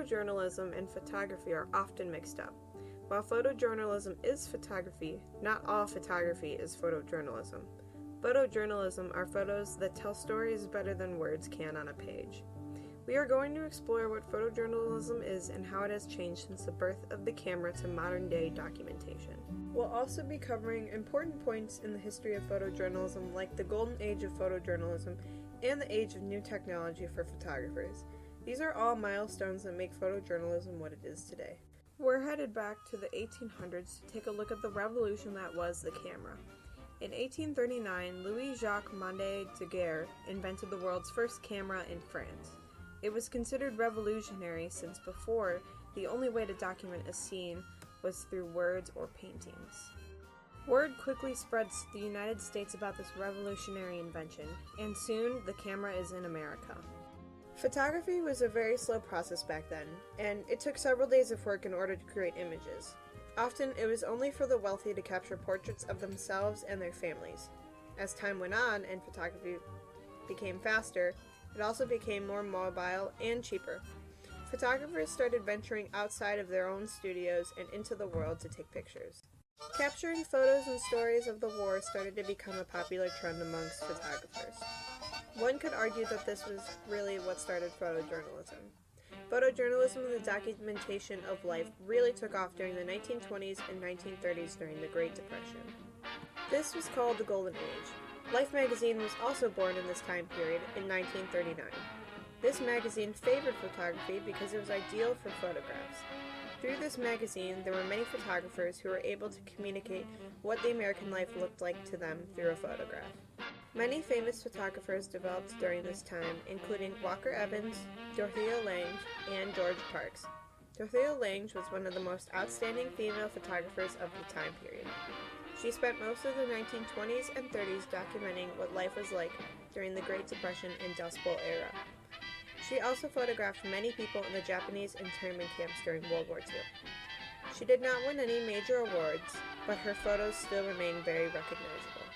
Photojournalism and photography are often mixed up. While photojournalism is photography, not all photography is photojournalism. Photojournalism are photos that tell stories better than words can on a page. We are going to explore what photojournalism is and how it has changed since the birth of the camera to modern-day documentation. We'll also be covering important points in the history of photojournalism, like the golden age of photojournalism and the age of new technology for photographers. These are all milestones that make photojournalism what it is today. We're headed back to the 1800s to take a look at the revolution that was the camera. In 1839, Louis-Jacques Monde Daguerre invented the world's first camera in France. It was considered revolutionary since before, the only way to document a scene was through words or paintings. Word quickly spreads to the United States about this revolutionary invention, and soon the camera is in America. Photography was a very slow process back then, and it took several days of work in order to create images. Often, it was only for the wealthy to capture portraits of themselves and their families. As time went on and photography became faster, it also became more mobile and cheaper. Photographers started venturing outside of their own studios and into the world to take pictures. Capturing photos and stories of the war started to become a popular trend amongst photographers. One could argue that this was really what started photojournalism. Photojournalism and the documentation of life really took off during the 1920s and 1930s during the Great Depression. This was called the Golden Age. Life magazine was also born in this time period in 1939. This magazine favored photography because it was ideal for photographs. Through this magazine, there were many photographers who were able to communicate what the American life looked like to them through a photograph. Many famous photographers developed during this time, including Walker Evans, Dorothea Lange, and George Parks. Dorothea Lange was one of the most outstanding female photographers of the time period. She spent most of the 1920s and 30s documenting what life was like during the Great Depression and Dust Bowl era. She also photographed many people in the Japanese internment camps during World War II. She did not win any major awards, but her photos still remain very recognizable.